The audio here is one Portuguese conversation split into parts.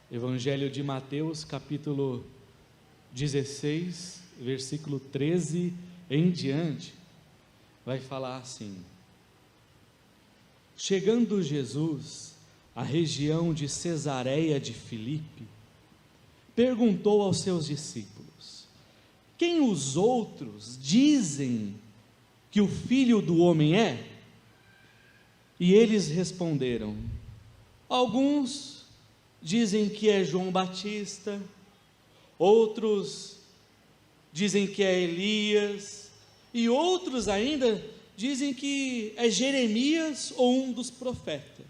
Evangelho de Mateus, capítulo 16, versículo 13 em diante, vai falar assim: chegando Jesus à região de Cesareia de Filipe, perguntou aos seus discípulos: quem os outros dizem que o Filho do Homem é? E eles responderam: alguns dizem que é João Batista, outros dizem que é Elias, e outros ainda dizem que é Jeremias ou um dos profetas.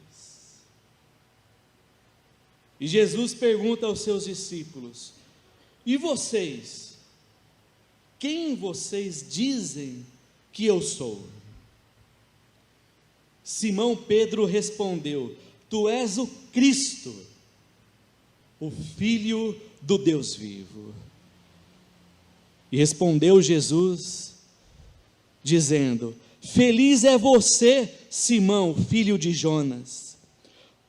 E Jesus pergunta aos seus discípulos: e vocês? Quem vocês dizem que eu sou? Simão Pedro respondeu: tu és o Cristo, o Filho do Deus vivo. E respondeu Jesus, dizendo: feliz é você, Simão, filho de Jonas,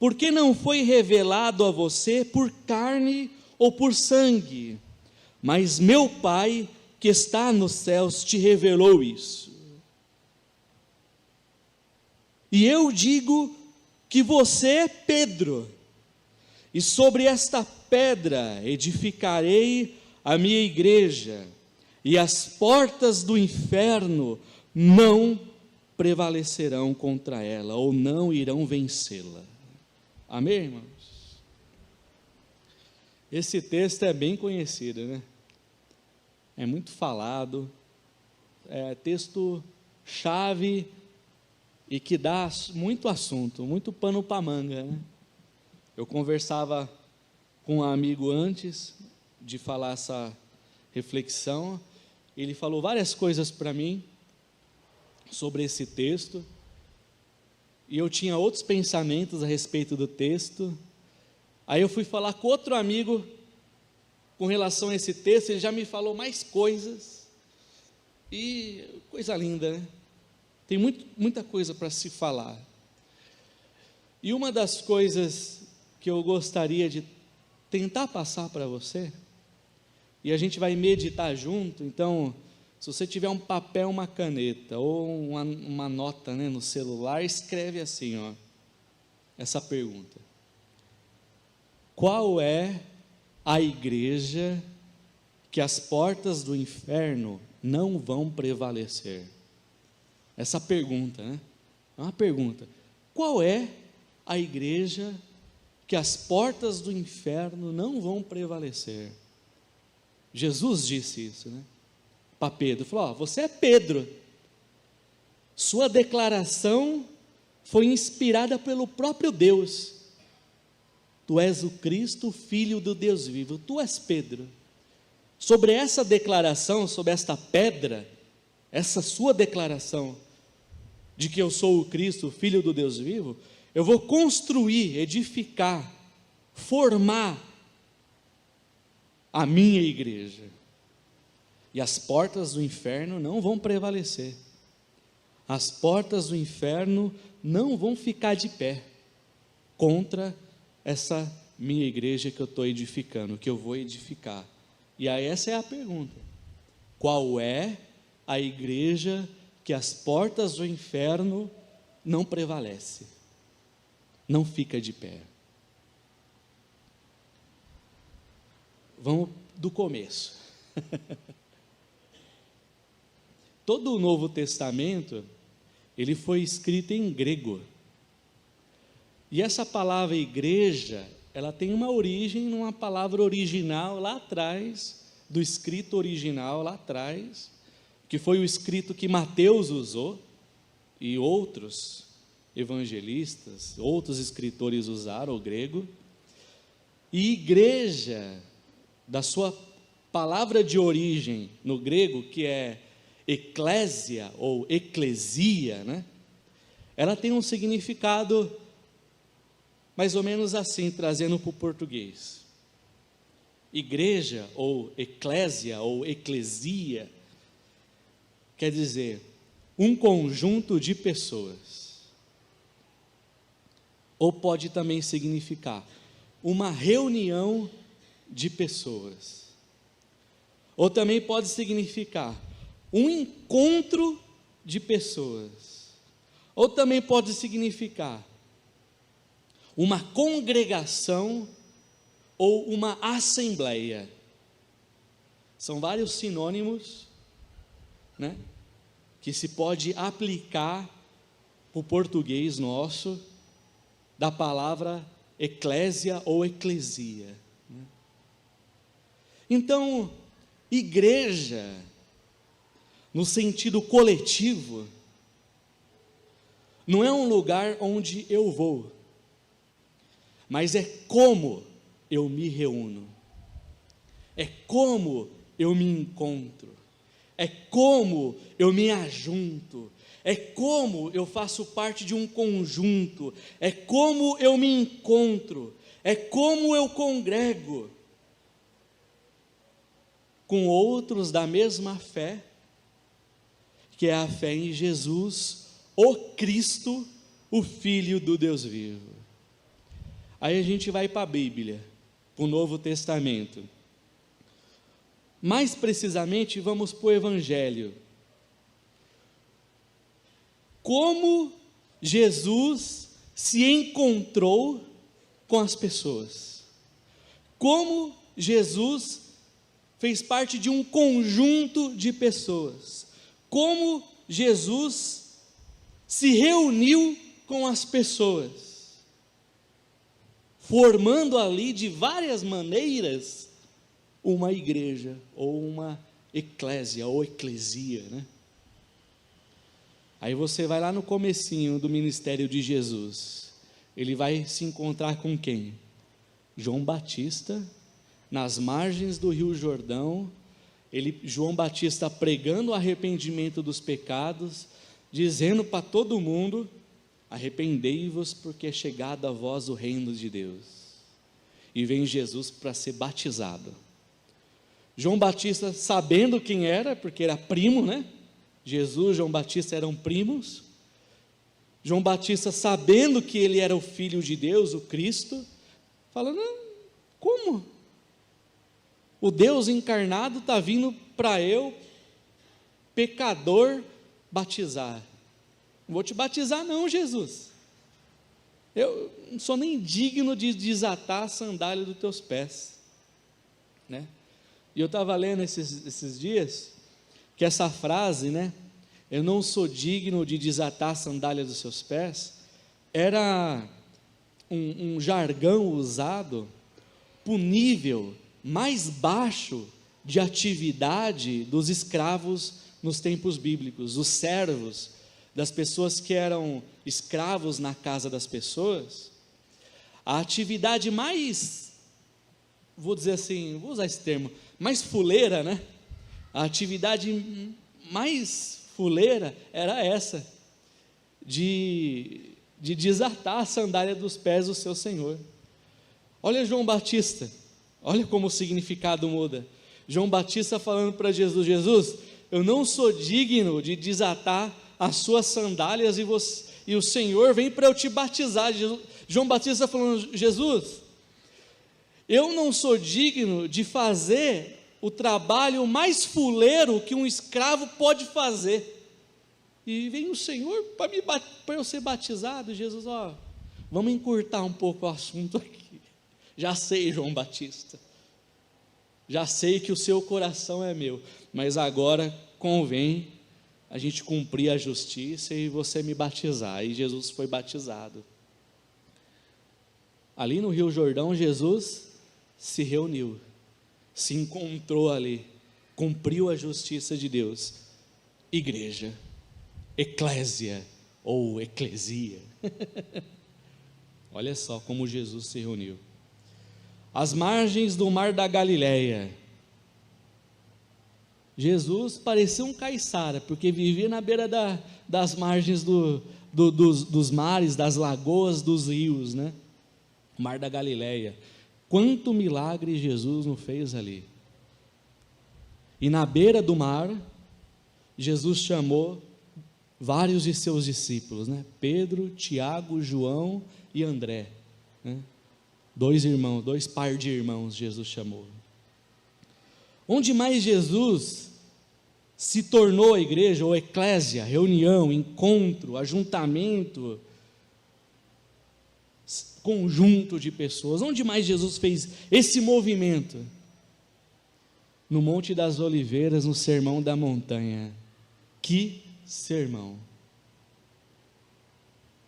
porque não foi revelado a você por carne ou por sangue, mas meu Pai que está nos céus te revelou isso. E eu digo que você é Pedro, e sobre esta pedra edificarei a minha igreja, e as portas do inferno não prevalecerão contra ela, ou não irão vencê-la. Amém, irmãos? Esse texto é bem conhecido, né? É muito falado, é texto chave e que dá muito assunto, muito pano para manga, né? Eu conversava com um amigo antes de falar essa reflexão, ele falou várias coisas para mim sobre esse texto, e eu tinha outros pensamentos a respeito do texto. Aí eu fui falar com outro amigo com relação a esse texto, ele já me falou mais coisas, e coisa linda, né? Tem muita coisa para se falar. E uma das coisas que eu gostaria de tentar passar para você, e a gente vai meditar junto, então, se você tiver um papel, uma caneta, ou uma nota, né, no celular, escreve assim, ó, essa pergunta: qual é a igreja que as portas do inferno não vão prevalecer? Essa pergunta, né? É uma pergunta. Qual é a igreja que as portas do inferno não vão prevalecer? Jesus disse isso, né? Para Pedro, falou: ó, você é Pedro, sua declaração foi inspirada pelo próprio Deus, tu és o Cristo, filho do Deus vivo, tu és Pedro. Sobre essa declaração, sobre esta pedra, essa sua declaração de que eu sou o Cristo, filho do Deus vivo, eu vou construir, edificar, formar a minha igreja, e as portas do inferno não vão prevalecer, as portas do inferno não vão ficar de pé contra essa minha igreja que eu estou edificando, que eu vou edificar. E aí essa é a pergunta: qual é a igreja que as portas do inferno não prevalece, não fica de pé? Vamos do começo. Todo o Novo Testamento, ele foi escrito em grego. E essa palavra igreja, ela tem uma origem numa palavra original lá atrás, do escrito original lá atrás, que foi o escrito que Mateus usou, e outros evangelistas, outros escritores usaram o grego. E igreja, da sua palavra de origem no grego, que é eclésia ou eclesia, né? Ela tem um significado mais ou menos assim, trazendo para o português. Igreja ou eclésia ou eclesia quer dizer um conjunto de pessoas, ou pode também significar uma reunião de pessoas. Ou também pode significar um encontro de pessoas. Ou também pode significar uma congregação ou uma assembleia. São vários sinônimos, né, que se pode aplicar para o português nosso, da palavra eclésia ou eclesia. Então, igreja, no sentido coletivo, não é um lugar onde eu vou, mas é como eu me reúno, é como eu me encontro, é como eu me ajunto, é como eu faço parte de um conjunto, é como eu me encontro, é como eu congrego com outros da mesma fé, que é a fé em Jesus, o Cristo, o Filho do Deus vivo. Aí a gente vai para a Bíblia, para o Novo Testamento. Mais precisamente, vamos para o Evangelho. Como Jesus se encontrou com as pessoas. Como Jesus fez parte de um conjunto de pessoas. Como Jesus se reuniu com as pessoas, formando ali de várias maneiras uma igreja, ou uma eclésia, ou eclesia, né? Aí você vai lá no comecinho do ministério de Jesus, ele vai se encontrar com quem? João Batista, nas margens do Rio Jordão, João Batista pregando o arrependimento dos pecados, dizendo para todo mundo: arrependei-vos, porque é chegado a vós o reino de Deus. E vem Jesus para ser batizado. João Batista, sabendo quem era, porque era primo, né? Jesus e João Batista eram primos. João Batista, sabendo que ele era o Filho de Deus, o Cristo, falando: como? O Deus encarnado está vindo para eu, pecador, batizar. Não vou te batizar não, Jesus. Eu não sou nem digno de desatar a sandália dos teus pés, né? E eu estava lendo esses dias, que essa frase, né, eu não sou digno de desatar a sandália dos seus pés, era um jargão usado para o nível mais baixo de atividade dos escravos nos tempos bíblicos, os servos, das pessoas que eram escravos na casa das pessoas. A atividade mais, vou dizer assim, vou usar esse termo, mais fuleira, né? A atividade mais fuleira era essa, de desatar a sandália dos pés do seu Senhor. Olha João Batista, olha como o significado muda. João Batista falando para Jesus: Jesus, eu não sou digno de desatar as suas sandálias, e o Senhor vem para eu te batizar. João Batista falando: Jesus, eu não sou digno de fazer o trabalho mais fuleiro que um escravo pode fazer, e vem o Senhor para eu ser batizado. Jesus, vamos encurtar um pouco o assunto aqui. Já sei, João Batista, já sei que o seu coração é meu, mas agora convém a gente cumprir a justiça e você me batizar. E Jesus foi batizado. Ali no Rio Jordão, Jesus se reuniu, se encontrou ali, cumpriu a justiça de Deus. Igreja, eclésia ou eclesia. Olha só como Jesus se reuniu. Às margens do mar da Galileia, Jesus parecia um caiçara, porque vivia na beira das margens dos mares, das lagoas, dos rios, né? Mar da Galileia. Quanto milagre Jesus não fez ali. E na beira do mar, Jesus chamou vários de seus discípulos, né? Pedro, Tiago, João e André, né? 2 irmãos, 2 par de irmãos Jesus chamou. Onde mais Jesus se tornou a igreja, ou eclésia, reunião, encontro, ajuntamento, conjunto de pessoas, onde mais Jesus fez esse movimento? No Monte das Oliveiras, no Sermão da Montanha. Que sermão!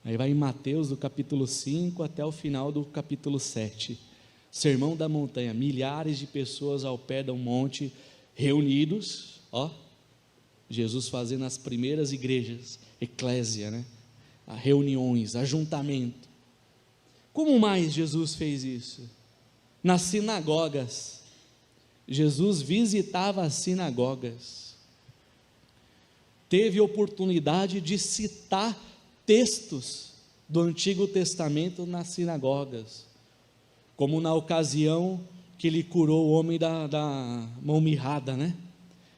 Aí vai em Mateus, do capítulo 5 até o final do capítulo 7. Sermão da Montanha, milhares de pessoas ao pé de um monte, reunidos, Jesus fazendo as primeiras igrejas, eclésia, né? Reuniões, ajuntamento. Como mais Jesus fez isso? Nas sinagogas. Jesus visitava as sinagogas. Teve oportunidade de citar textos do Antigo Testamento nas sinagogas, como na ocasião que ele curou o homem da mão mirrada, né?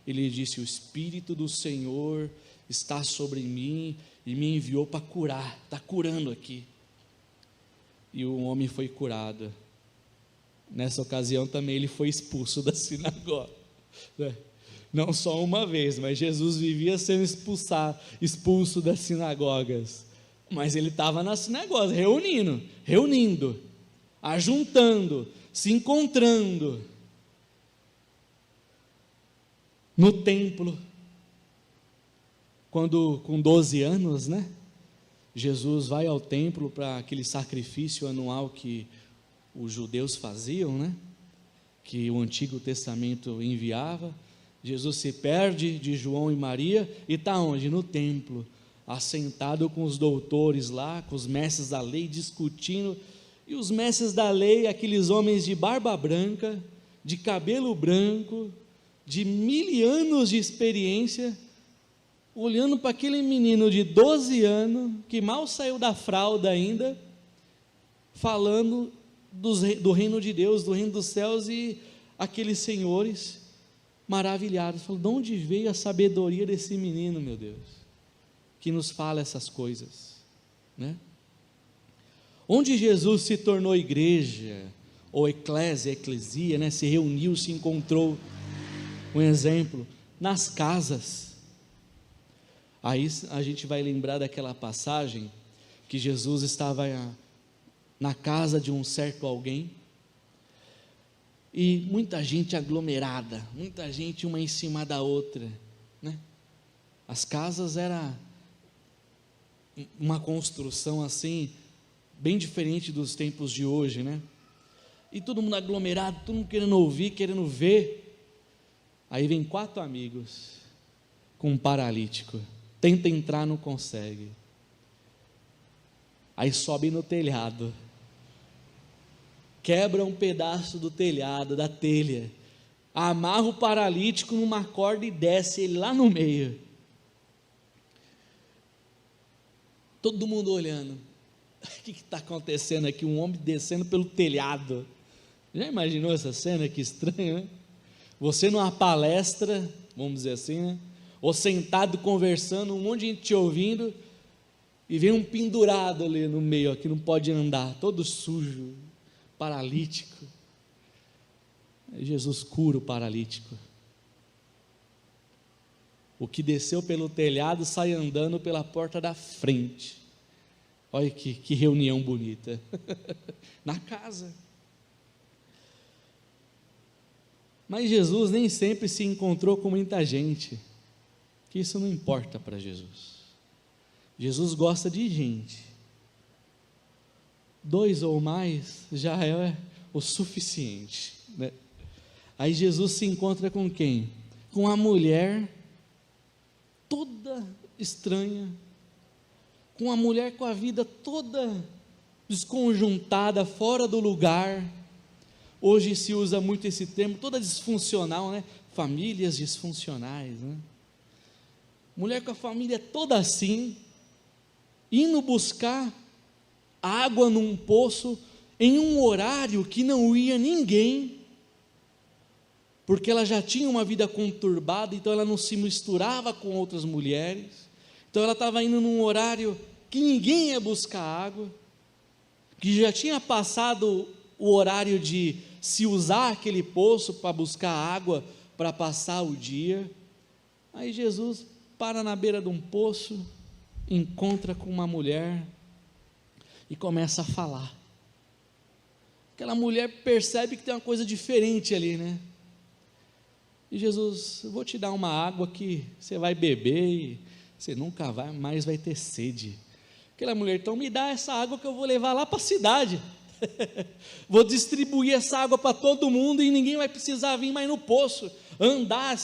Ele disse: o Espírito do Senhor está sobre mim e me enviou para curar, está curando aqui. E o homem foi curado. Nessa ocasião também ele foi expulso da sinagoga, né? Não só uma vez, mas Jesus vivia sendo expulso das sinagogas, mas ele estava nas sinagogas, reunindo, ajuntando, se encontrando, no templo. Quando com 12 anos, né, Jesus vai ao templo para aquele sacrifício anual que os judeus faziam, né, que o Antigo Testamento enviava. Jesus se perde de João e Maria e está onde? No templo, assentado com os doutores lá, com os mestres da lei, discutindo. E os mestres da lei, aqueles homens de barba branca, de cabelo branco, de 1000 anos de experiência, olhando para aquele menino de 12 anos, que mal saiu da fralda ainda, falando do reino de Deus, do reino dos céus, e aqueles senhores maravilhados, falam: de onde veio a sabedoria desse menino, meu Deus, que nos fala essas coisas, né? Onde Jesus se tornou igreja, ou eclesia, né? Se reuniu, se encontrou. Um exemplo, nas casas. Aí a gente vai lembrar daquela passagem que Jesus estava na casa de um certo alguém, e muita gente aglomerada, muita gente uma em cima da outra, né? As casas era uma construção assim, bem diferente dos tempos de hoje, né? E todo mundo aglomerado, todo mundo querendo ouvir, querendo ver. Aí vem 4 amigos com um paralítico, tenta entrar, não consegue. Aí sobe no telhado, quebra um pedaço do telhado, da telha, amarra o paralítico numa corda e desce ele lá no meio. Todo mundo olhando. O que está acontecendo aqui? Um homem descendo pelo telhado. Já imaginou essa cena? Que estranho, né? Você numa palestra, vamos dizer assim, né? Ou sentado conversando, um monte de gente te ouvindo, e vem um pendurado ali no meio, que não pode andar, todo sujo, paralítico. Aí Jesus cura o paralítico. O que desceu pelo telhado sai andando pela porta da frente. Olha que reunião bonita. Na casa. Mas Jesus nem sempre se encontrou com muita gente, que isso não importa para Jesus. Jesus gosta de gente. 2 ou mais já é o suficiente, né? Aí Jesus se encontra com quem? Com a mulher toda estranha, com a mulher com a vida toda desconjuntada, fora do lugar. Hoje se usa muito esse termo, toda disfuncional, né? Famílias disfuncionais, né? Mulher com a família toda assim, indo buscar água num poço, em um horário que não ia ninguém, porque ela já tinha uma vida conturbada, então ela não se misturava com outras mulheres, então ela estava indo num horário que ninguém ia buscar água, que já tinha passado o horário de se usar aquele poço para buscar água, para passar o dia. Aí Jesus para na beira de um poço, encontra com uma mulher e começa a falar. Aquela mulher percebe que tem uma coisa diferente ali, né? E Jesus, eu vou te dar uma água que você vai beber e você nunca mais vai ter sede. Aquela mulher, então me dá essa água que eu vou levar lá para a cidade. Vou distribuir essa água para todo mundo e ninguém vai precisar vir mais no poço, andar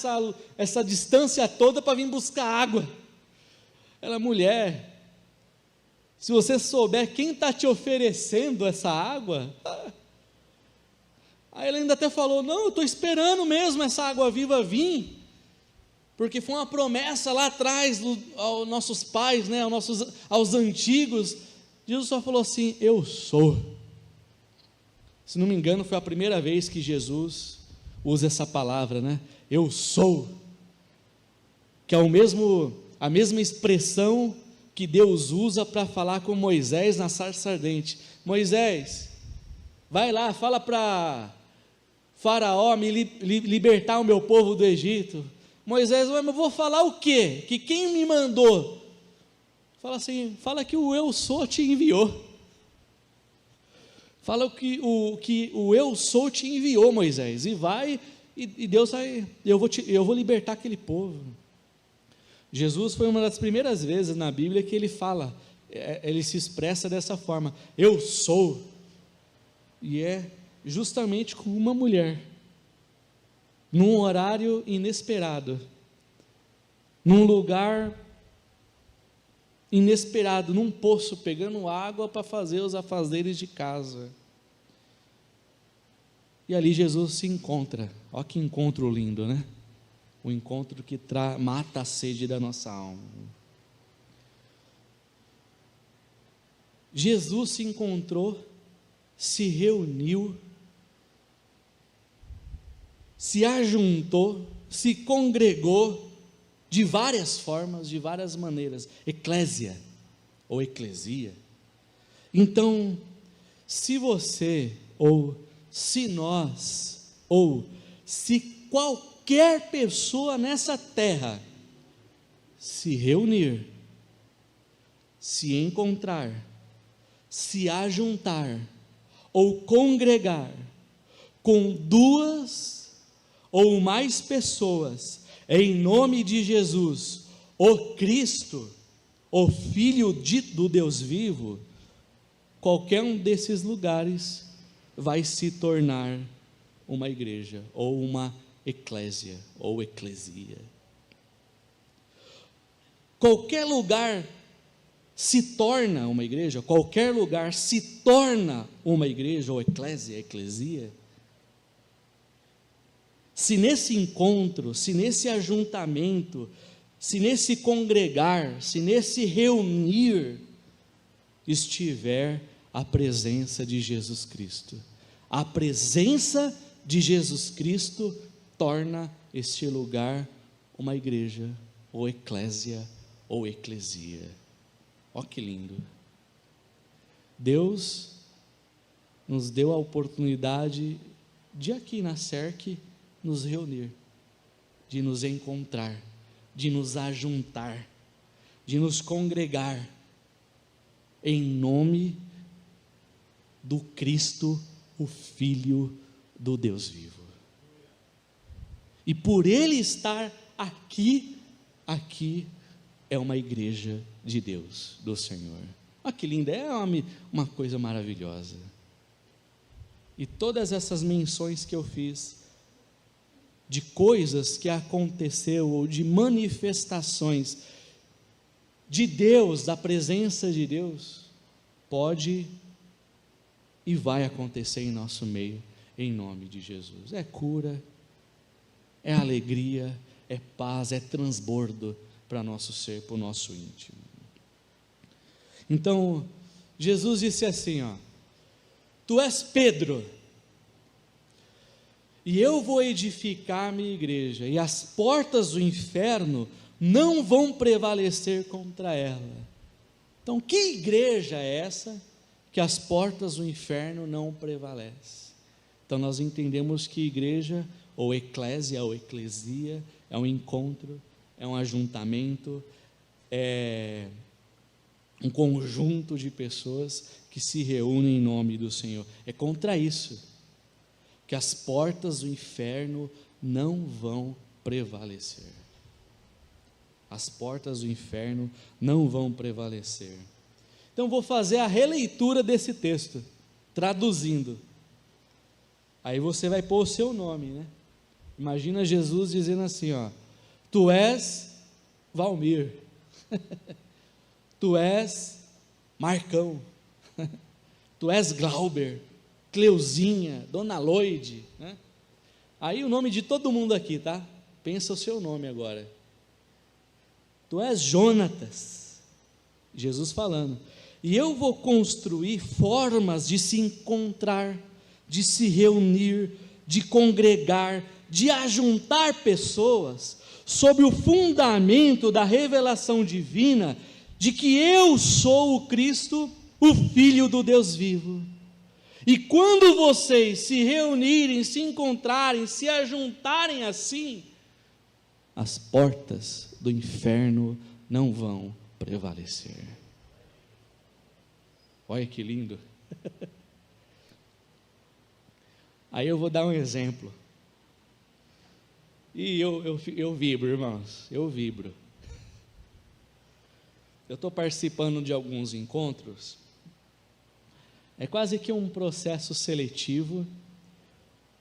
essa distância toda para vir buscar água. Aquela mulher, se você souber quem está te oferecendo essa água, aí ela ainda até falou, não, eu estou esperando mesmo essa água viva vir, porque foi uma promessa lá atrás aos nossos pais, né, aos antigos. Jesus só falou assim, eu sou. Se não me engano, foi a primeira vez que Jesus usa essa palavra, né? Eu sou, que é a mesma expressão que Deus usa para falar com Moisés na sarça ardente. Moisés, vai lá, fala para Faraó me libertar o meu povo do Egito. Moisés, mas eu vou falar o quê? Que quem me mandou? Fala assim, fala que o eu sou te enviou. Fala que o eu sou te enviou, Moisés, e vai, e Deus vai, eu vou libertar aquele povo. Jesus foi uma das primeiras vezes na Bíblia que ele fala, ele se expressa dessa forma, eu sou, e é justamente com uma mulher, num horário inesperado, num lugar inesperado, num poço, pegando água para fazer os afazeres de casa. E ali Jesus se encontra, olha que encontro lindo, né? O encontro que mata a sede da nossa alma. Jesus se encontrou, se reuniu, se ajuntou, se congregou, de várias formas, de várias maneiras, eclésia, ou eclesia. Então, se você, ou se nós, ou se qualquer pessoa nessa terra se reunir, se encontrar, se ajuntar, ou congregar, com duas ou mais pessoas, em nome de Jesus, o Cristo, o Filho do Deus vivo, qualquer um desses lugares vai se tornar uma igreja, ou uma eclésia, ou eclesia. Qualquer lugar se torna uma igreja, qualquer lugar se torna uma igreja, ou eclésia, eclesia. Se nesse encontro, se nesse ajuntamento, se nesse congregar, se nesse reunir, estiver a presença de Jesus Cristo, a presença de Jesus Cristo torna este lugar uma igreja, ou eclésia, ou eclesia. Ó que lindo! Deus nos deu a oportunidade de aqui na SERC nos reunir, de nos encontrar, de nos ajuntar, de nos congregar, em nome do Cristo, o Filho do Deus vivo. E por Ele estar aqui é uma igreja de Deus, do Senhor. Olha que linda, é uma coisa maravilhosa. E todas essas menções que eu fiz, de coisas que aconteceu, ou de manifestações de Deus, da presença de Deus, pode e vai acontecer em nosso meio, em nome de Jesus. É cura, é alegria, é paz, é transbordo para nosso ser, para o nosso íntimo. Então, Jesus disse assim, ó, tu és Pedro, e eu vou edificar a minha igreja, e as portas do inferno não vão prevalecer contra ela. Então, que igreja é essa que que as portas do inferno não prevalecem. Então nós entendemos que igreja, ou eclésia, ou eclesia, é um encontro, é um ajuntamento, é um conjunto de pessoas que se reúnem em nome do Senhor. É contra isso que as portas do inferno não vão prevalecer. As portas do inferno não vão prevalecer. Então vou fazer a releitura desse texto, traduzindo. Aí você vai pôr o seu nome, né? Imagina Jesus dizendo assim, ó: tu és Valmir, tu és Marcão, tu és Glauber, Cleuzinha, Dona Loide, né? Aí o nome de todo mundo aqui, tá? Pensa o seu nome agora. Tu és Jonatas, Jesus falando, e eu vou construir formas de se encontrar, de se reunir, de congregar, de ajuntar pessoas, sob o fundamento da revelação divina, de que eu sou o Cristo, o Filho do Deus vivo. E quando vocês se reunirem, se encontrarem, se ajuntarem assim, as portas do inferno não vão prevalecer. Olha que lindo. Aí eu vou dar um exemplo. E eu vibro, irmãos, eu vibro. Eu estou participando de alguns encontros. É quase que um processo seletivo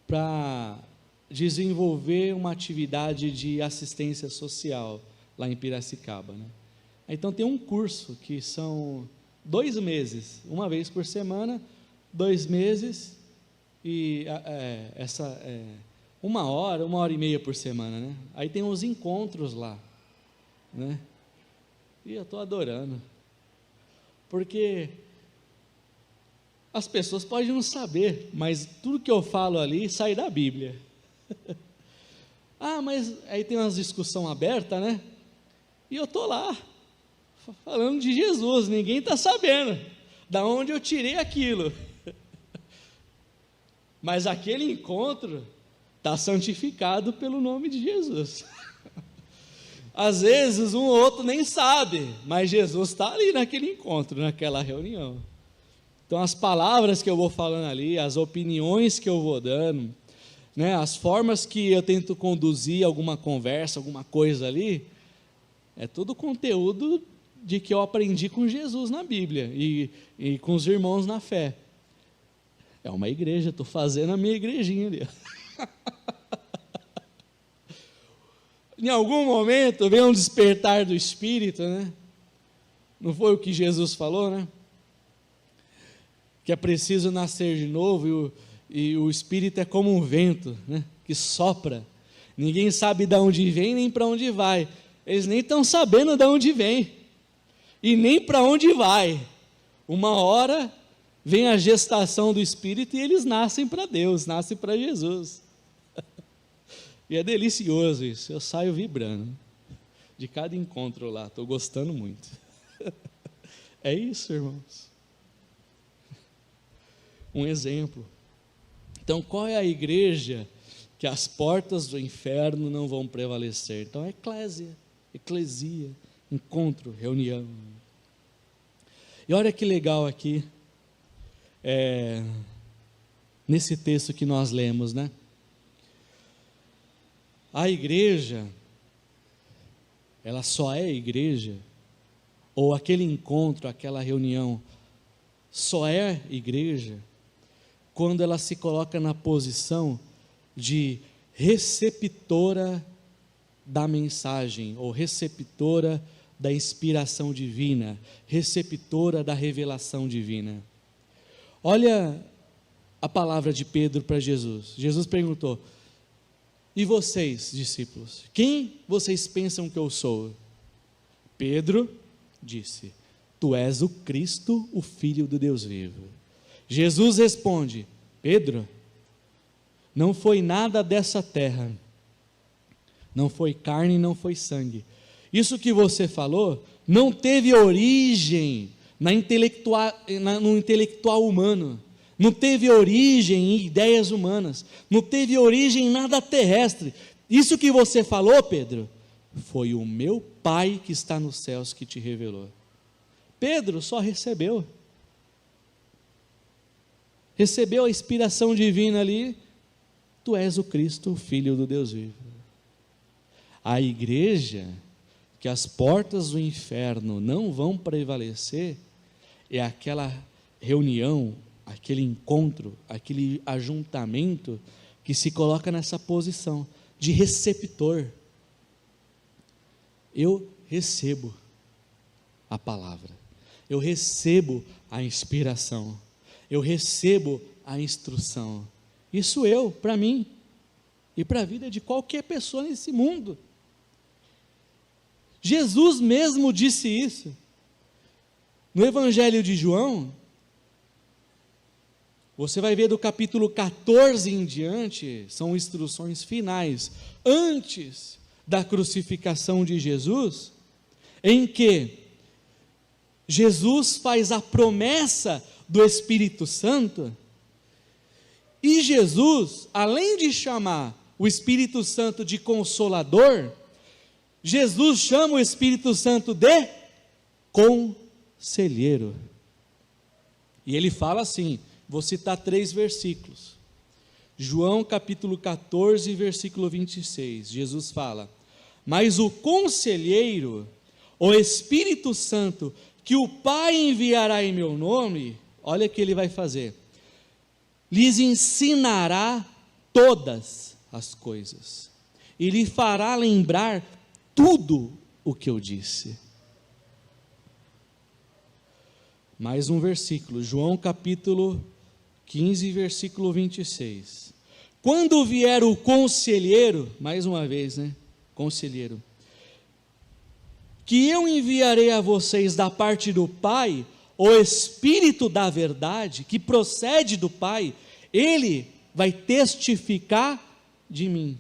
para desenvolver uma atividade de assistência social lá em Piracicaba, né? Então tem um curso que são 2 meses, uma vez por semana, 2 meses, e uma hora e meia por semana, né? Aí tem os encontros lá, né? E eu estou adorando, porque as pessoas podem não saber, mas tudo que eu falo ali sai da Bíblia. Ah, mas aí tem umas discussão aberta, né? E eu estou lá, falando de Jesus, ninguém está sabendo da onde eu tirei aquilo. Mas aquele encontro está santificado pelo nome de Jesus. Às vezes um ou outro nem sabe, mas Jesus está ali naquele encontro, naquela reunião. Então as palavras que eu vou falando ali, as opiniões que eu vou dando, né, as formas que eu tento conduzir alguma conversa, alguma coisa ali, é tudo conteúdo de que eu aprendi com Jesus na Bíblia e com os irmãos na fé. É uma igreja, estou fazendo a minha igrejinha ali. Em algum momento vem um despertar do Espírito, né? Não foi o que Jesus falou, né? Que é preciso nascer de novo e o Espírito é como um vento, né? Que sopra. Ninguém sabe de onde vem nem para onde vai. Eles nem estão sabendo de onde vem e nem para onde vai. Uma hora vem a gestação do Espírito e eles nascem para Deus, nascem para Jesus. E é delicioso isso, eu saio vibrando de cada encontro lá, estou gostando muito. É isso, irmãos. Um exemplo. Então, qual é a igreja que as portas do inferno não vão prevalecer? Então, é eclesia, encontro, reunião. E olha que legal aqui, nesse texto que nós lemos, né? A igreja, ela só é igreja, ou aquele encontro, aquela reunião, só é igreja, quando ela se coloca na posição de receptora da mensagem, ou receptora da inspiração divina, receptora da revelação divina. Olha a palavra de Pedro para Jesus. Jesus perguntou: e vocês, discípulos, quem vocês pensam que eu sou? Pedro disse: tu és o Cristo, o Filho do Deus vivo. Jesus responde: Pedro, não foi nada dessa terra, não foi carne, não foi sangue. Isso que você falou não teve origem no intelectual humano, não teve origem em ideias humanas, não teve origem em nada terrestre. Isso que você falou, Pedro, foi o meu Pai que está nos céus que te revelou. Pedro só recebeu a inspiração divina ali. Tu és o Cristo, o Filho do Deus vivo. A igreja, que as portas do inferno não vão prevalecer, é aquela reunião, aquele encontro, aquele ajuntamento que se coloca nessa posição de receptor. Eu recebo a palavra, eu recebo a inspiração, eu recebo a instrução. Isso para mim, e para a vida de qualquer pessoa nesse mundo. Jesus mesmo disse isso. No Evangelho de João, você vai ver do capítulo 14 em diante, são instruções finais, antes da crucificação de Jesus, em que Jesus faz a promessa do Espírito Santo, e Jesus, além de chamar o Espírito Santo de Consolador, Jesus chama o Espírito Santo de Conselheiro. E ele fala assim, vou citar 3 versículos. João capítulo 14, versículo 26, Jesus fala: mas o Conselheiro, o Espírito Santo, que o Pai enviará em meu nome, olha o que ele vai fazer, lhes ensinará todas as coisas, e lhe fará lembrar tudo o que eu disse. Mais um versículo, João capítulo 15, versículo 26. Quando vier o Conselheiro, mais uma vez, Conselheiro, que eu enviarei a vocês da parte do Pai, o Espírito da verdade, que procede do Pai, ele vai testificar de mim.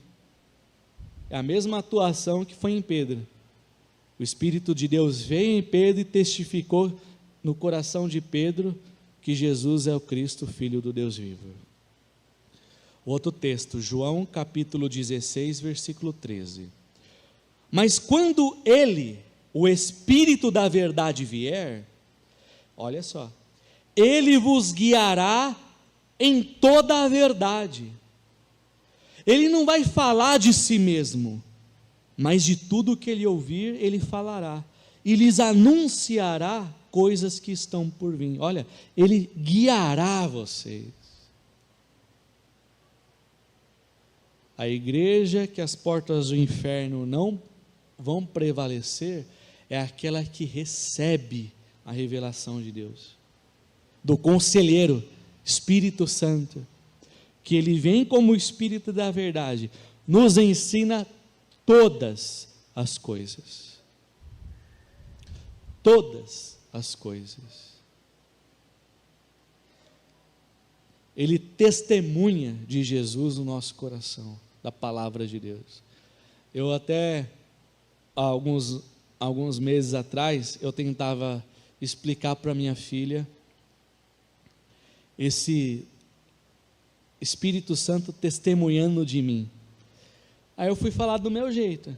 É a mesma atuação que foi em Pedro. O Espírito de Deus veio em Pedro e testificou no coração de Pedro que Jesus é o Cristo, Filho do Deus vivo. Outro texto, João capítulo 16, versículo 13. Mas quando ele, o Espírito da verdade vier, olha só, ele vos guiará em toda a verdade. Ele não vai falar de si mesmo, mas de tudo que ele ouvir, ele falará, e lhes anunciará coisas que estão por vir. Olha, ele guiará vocês. A igreja que as portas do inferno não vão prevalecer é aquela que recebe a revelação de Deus, do Conselheiro, Espírito Santo, que ele vem como o Espírito da verdade, nos ensina todas as coisas. Todas as coisas. Ele testemunha de Jesus no nosso coração, da palavra de Deus. Eu até, alguns meses atrás, eu tentava explicar para minha filha esse Espírito Santo testemunhando de mim. Aí eu fui falar do meu jeito,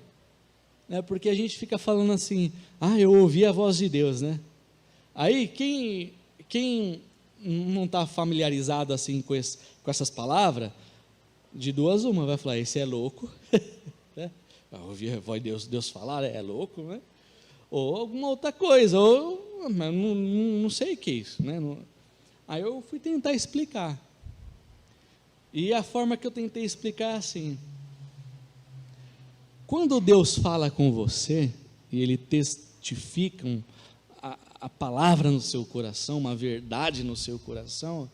porque a gente fica falando assim, eu ouvi a voz de Deus, Aí quem não está familiarizado assim com essas palavras, de duas uma, vai falar, esse é louco, ouvir a voz de Deus falar, é louco, ou alguma outra coisa, ou não sei o que é isso, Aí eu fui tentar explicar, e a forma que eu tentei explicar é assim: quando Deus fala com você, e Ele testifica a palavra no seu coração, uma verdade no seu coração,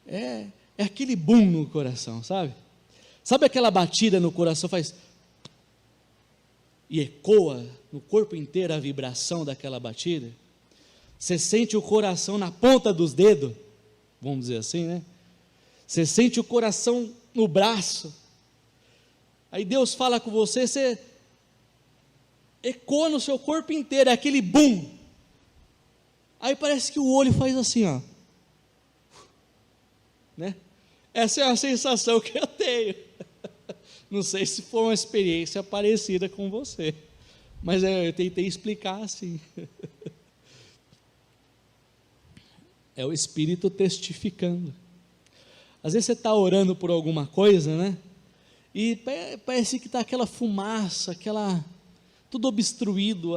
é aquele boom no coração, sabe? Sabe aquela batida no coração, faz, e ecoa no corpo inteiro a vibração daquela batida? Você sente o coração na ponta dos dedos, vamos dizer assim, Você sente o coração no braço, aí Deus fala com você, você ecoa no seu corpo inteiro, é aquele boom. Aí parece que o olho faz assim, ó. Né? Essa é a sensação que eu tenho. Não sei se foi uma experiência parecida com você, mas eu tentei explicar assim. É o Espírito testificando. Às vezes você está orando por alguma coisa, né? E parece que está aquela fumaça, tudo obstruído,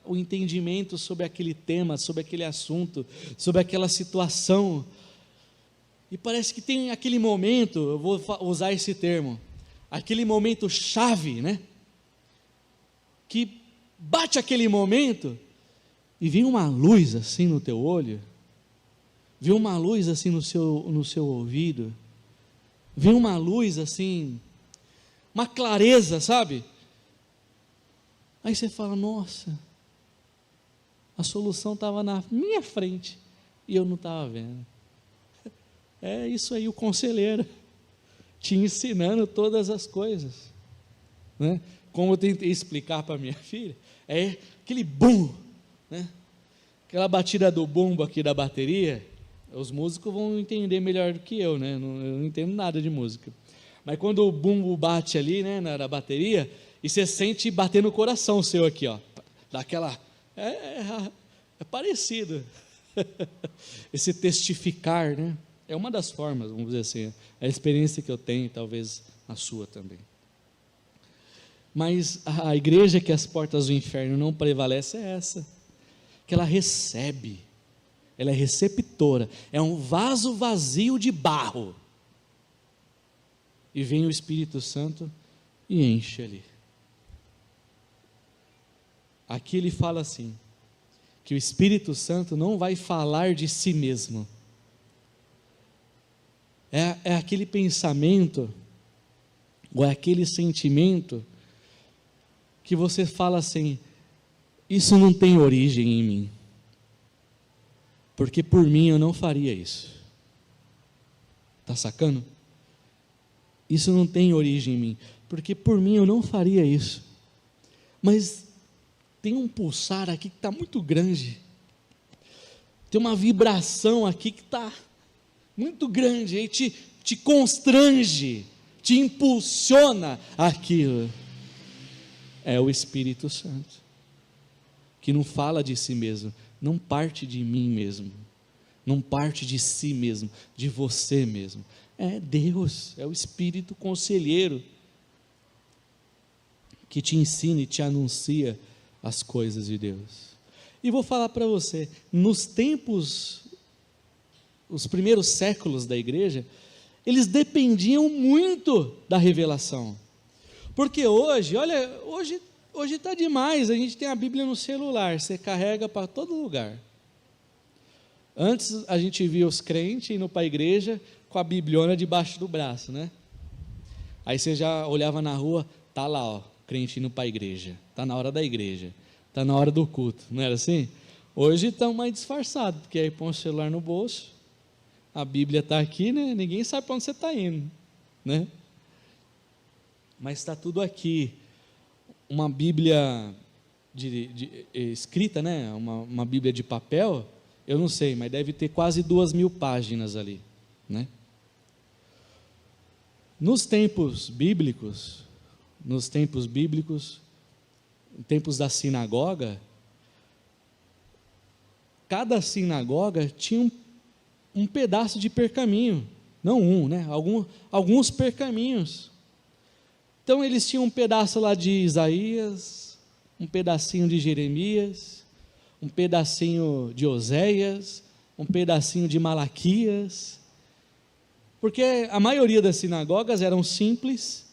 o entendimento sobre aquele tema, sobre aquele assunto, sobre aquela situação. E parece que tem aquele momento, eu vou usar esse termo, aquele momento chave, né? Que bate aquele momento e vem uma luz assim no teu olho, vem uma luz assim no seu ouvido, vem uma luz assim, uma clareza, sabe? Aí você fala, nossa, a solução estava na minha frente e eu não estava vendo. É isso aí, o conselheiro, te ensinando todas as coisas, né? Como eu tentei explicar para minha filha, é aquele bum, né? Aquela batida do bumbo aqui da bateria, os músicos vão entender melhor do que eu, né? Eu não entendo nada de música, mas quando o bumbo bate ali, né, na bateria, e você sente bater no coração seu aqui, ó, daquela, é parecido, esse testificar, né? É uma das formas, vamos dizer assim, a experiência que eu tenho, talvez a sua também. Mas a igreja que as portas do inferno não prevalece é essa, que ela recebe, ela é receptora, é um vaso vazio de barro, e vem o Espírito Santo e enche ali. Aqui ele fala assim, que o Espírito Santo não vai falar de si mesmo, é aquele pensamento, ou é aquele sentimento, que você fala assim, isso não tem origem em mim, porque por mim eu não faria isso, está sacando? Isso não tem origem em mim, porque por mim eu não faria isso, mas tem um pulsar aqui que está muito grande, tem uma vibração aqui que está muito grande, aí te constrange, te impulsiona aquilo. É o Espírito Santo, que não fala de si mesmo, não parte de mim mesmo, não parte de si mesmo, de você mesmo, é Deus, é o Espírito conselheiro, que te ensina e te anuncia as coisas de Deus. E vou falar para você, nos tempos, os primeiros séculos da igreja, eles dependiam muito da revelação, porque hoje, olha, hoje está demais, a gente tem a Bíblia no celular, você carrega para todo lugar. Antes a gente via os crentes indo para a igreja com a bibliona debaixo do braço, né? Aí você já olhava na rua, tá lá, ó, crente indo para a igreja, tá na hora da igreja, tá na hora do culto, não era assim? Hoje estão mais disfarçados, porque aí põe o celular no bolso, a Bíblia está aqui, né? Ninguém sabe para onde você está indo, né? Mas está tudo aqui. Uma Bíblia escrita, né? Uma Bíblia de papel, eu não sei, mas deve ter quase 2.000 páginas ali, né? Nos tempos bíblicos, em tempos da sinagoga, cada sinagoga tinha um pedaço de pergaminho, não um, né? Alguns pergaminhos. Então eles tinham um pedaço lá de Isaías, um pedacinho de Jeremias, um pedacinho de Oséias, um pedacinho de Malaquias, porque a maioria das sinagogas eram simples,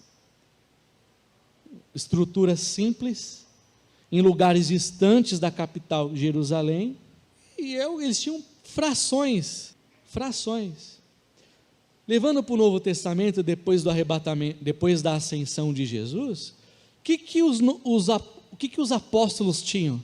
estruturas simples, em lugares distantes da capital Jerusalém, e eles tinham frações. Levando para o Novo Testamento, depois do arrebatamento, depois da ascensão de Jesus, o que os apóstolos tinham?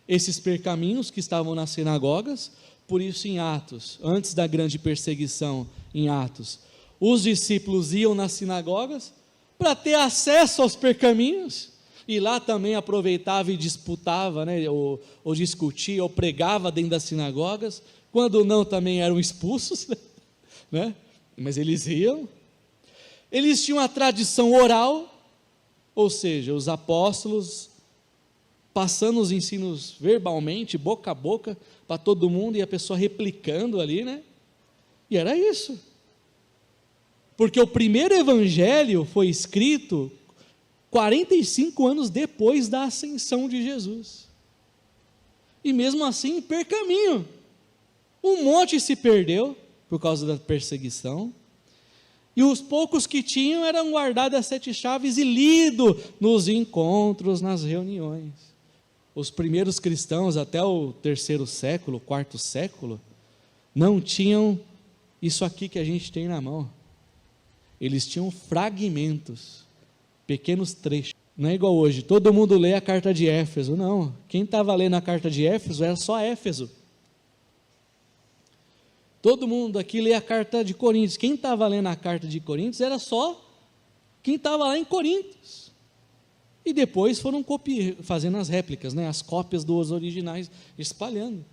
Esses pergaminhos que estavam nas sinagogas, por isso em Atos, antes da grande perseguição em Atos, os discípulos iam nas sinagogas para ter acesso aos pergaminhos, e lá também aproveitava e disputava, né, ou discutia, ou pregava dentro das sinagogas, quando não também eram expulsos, né? Mas eles iam. Eles tinham a tradição oral, ou seja, os apóstolos passando os ensinos verbalmente, boca a boca, para todo mundo, e a pessoa replicando ali, né? E era isso. Porque o primeiro evangelho foi escrito 45 anos depois da ascensão de Jesus. E mesmo assim, percaminho. Um monte se perdeu por causa da perseguição. E os poucos que tinham eram guardados as 7 chaves e lido nos encontros, nas reuniões. Os primeiros cristãos, até o 3º século, 4º século, não tinham isso aqui que a gente tem na mão. Eles tinham fragmentos, pequenos trechos. Não é igual hoje, todo mundo lê a carta de Éfeso. Não, quem estava lendo a carta de Éfeso era só Éfeso. Todo mundo aqui lê a carta de Coríntios. Quem estava lendo a carta de Coríntios era só quem estava lá em Coríntios. E depois foram fazendo as réplicas, né, as cópias dos originais, espalhando.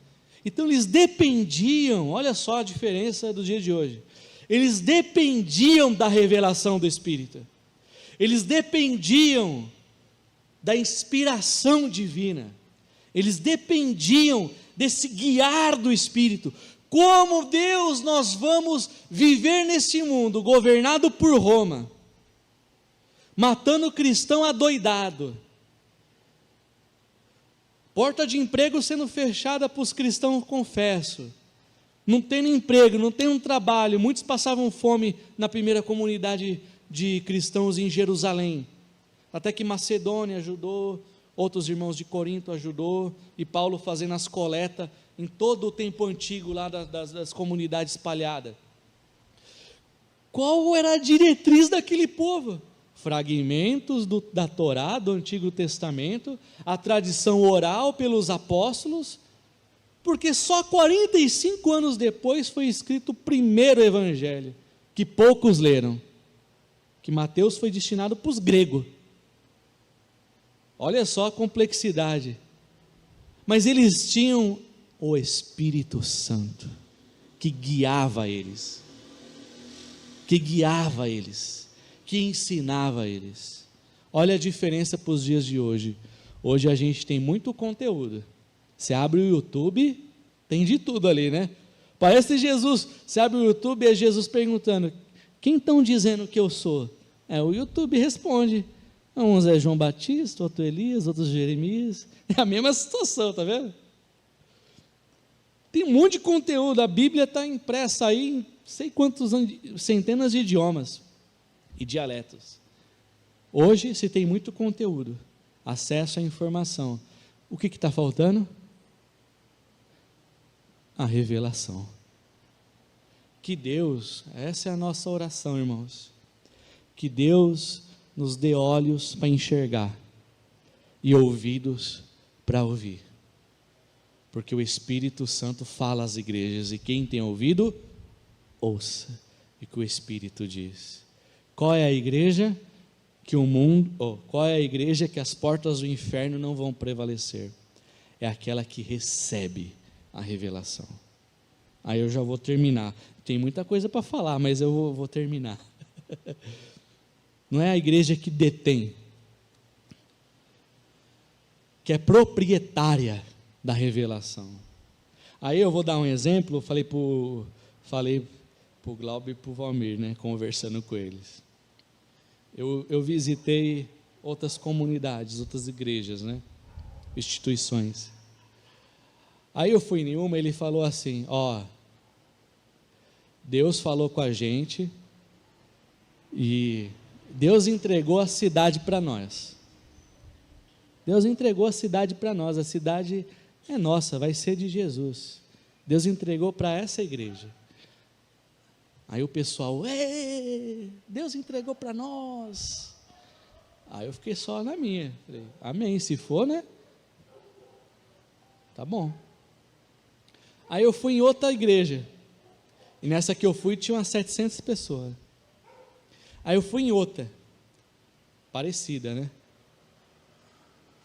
Então eles dependiam, olha só a diferença do dia de hoje. Eles dependiam da revelação do Espírito. Eles dependiam da inspiração divina. Eles dependiam desse guiar do Espírito. Como Deus nós vamos viver nesse mundo governado por Roma, matando o cristão adoidado, porta de emprego sendo fechada para os cristãos, confesso, não tendo emprego, não tendo um trabalho, muitos passavam fome na primeira comunidade de cristãos em Jerusalém, até que Macedônia ajudou, outros irmãos de Corinto ajudou, e Paulo fazendo as coletas em todo o tempo antigo lá das comunidades espalhadas. Qual era a diretriz daquele povo? Fragmentos da Torá, do Antigo Testamento, a tradição oral pelos apóstolos, porque só 45 anos depois foi escrito o primeiro evangelho, que poucos leram, que Mateus foi destinado para os gregos. Olha só a complexidade. Mas eles tinham o Espírito Santo, que guiava eles, que ensinava eles. Olha a diferença para os dias de hoje. Hoje a gente tem muito conteúdo. Você abre o YouTube, tem de tudo ali, né? Parece Jesus. Você abre o YouTube e é Jesus perguntando: quem estão dizendo que eu sou? O YouTube responde. Uns é João Batista, outro Elias, outros Jeremias. É a mesma situação, tá vendo? Tem um monte de conteúdo. A Bíblia está impressa aí em sei quantos centenas de idiomas e dialetos. Hoje se tem muito conteúdo, acesso à informação. O que está faltando? A revelação. Que Deus, essa é a nossa oração, irmãos, que Deus nos dê olhos para enxergar e ouvidos para ouvir, porque o Espírito Santo fala às igrejas, e quem tem ouvido, ouça o que o Espírito diz. Qual é a igreja que qual é a igreja que as portas do inferno não vão prevalecer? É aquela que recebe a revelação. Aí eu já vou terminar. Tem muita coisa para falar, mas eu vou terminar. Não é a igreja que detém, que é proprietária da revelação. Aí eu vou dar um exemplo. Falei para o Glauber e para o Valmir, né, conversando com eles. Eu visitei outras comunidades, outras igrejas, né, instituições. Aí eu fui em uma, ele falou assim: Deus falou com a gente e Deus entregou a cidade para nós. Deus entregou a cidade para nós. A cidade é nossa, vai ser de Jesus. Deus entregou para essa igreja. Aí o pessoal: Deus entregou para nós. Aí eu fiquei só na minha. Falei: amém, se for, né? Tá bom. Aí eu fui em outra igreja, e nessa que eu fui tinha umas 700 pessoas. Aí eu fui em outra, parecida, né?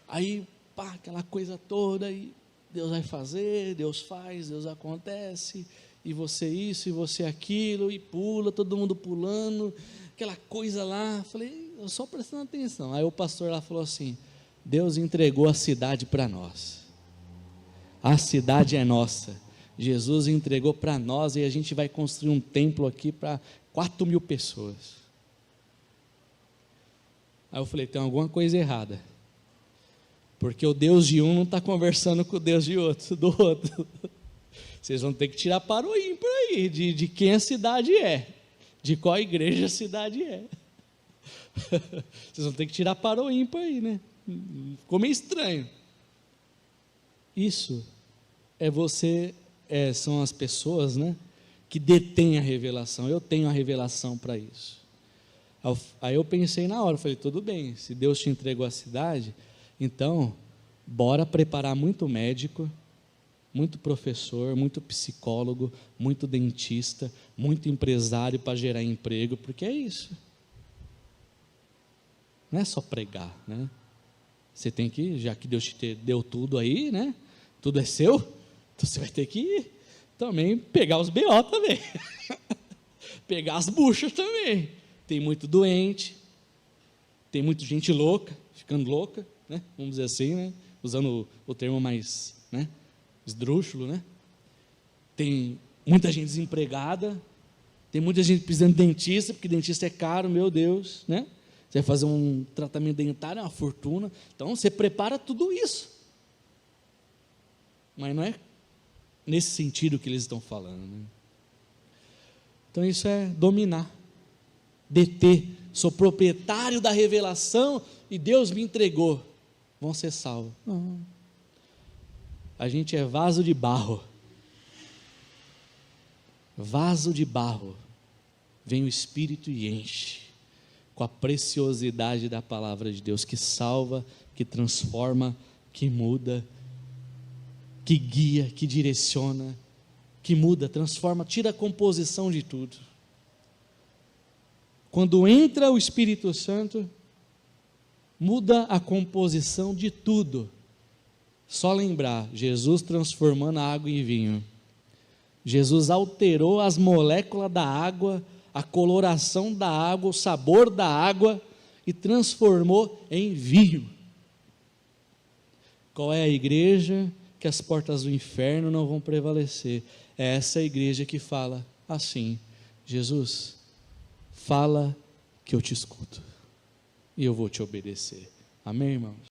Aí, pá, aquela coisa toda, e Deus vai fazer, Deus faz, Deus acontece, e você isso, e você aquilo, e pula, todo mundo pulando, aquela coisa lá. Falei, eu só prestando atenção. Aí o pastor lá falou assim: Deus entregou a cidade para nós, a cidade é nossa, Jesus entregou para nós, e a gente vai construir um templo aqui para 4.000 pessoas. Aí eu falei, tem alguma coisa errada, porque o Deus de um não está conversando com o Deus do outro. Vocês vão ter que tirar para o ímpar aí, de quem a cidade é, de qual igreja a cidade é. Vocês vão ter que tirar para o ímpar aí, né? Ficou meio estranho. Isso são as pessoas, né, que detêm a revelação. Eu tenho a revelação para isso. Aí eu pensei na hora, falei, tudo bem, se Deus te entregou a cidade, então bora preparar muito médico, muito professor, muito psicólogo, muito dentista, muito empresário para gerar emprego, porque é isso. Não é só pregar, né? Você tem que, já que Deus te deu tudo aí, né? Tudo é seu, então você vai ter que também pegar os BO também. Pegar as buchas também. Tem muito doente, tem muita gente louca, ficando louca, né? Vamos dizer assim, né? Usando o termo mais, né, esdrúxulo, né? Tem muita gente desempregada, tem muita gente precisando de dentista, porque dentista é caro, meu Deus, né? Você vai fazer um tratamento dentário, é uma fortuna. Então, você prepara tudo isso. Mas não é nesse sentido que eles estão falando, né? Então, isso é dominar, deter. Sou proprietário da revelação e Deus me entregou. Vão ser salvos. Não. A gente é vaso de barro. Vaso de barro. Vem o Espírito e enche com a preciosidade da palavra de Deus, que salva, que transforma, que muda, que guia, que direciona, que muda, transforma, tira a composição de tudo. Quando entra o Espírito Santo, muda a composição de tudo. Só lembrar, Jesus transformando a água em vinho. Jesus alterou as moléculas da água, a coloração da água, o sabor da água, e transformou em vinho. Qual é a igreja que as portas do inferno não vão prevalecer? É essa igreja que fala assim: Jesus, fala que eu te escuto, e eu vou te obedecer. Amém, irmãos?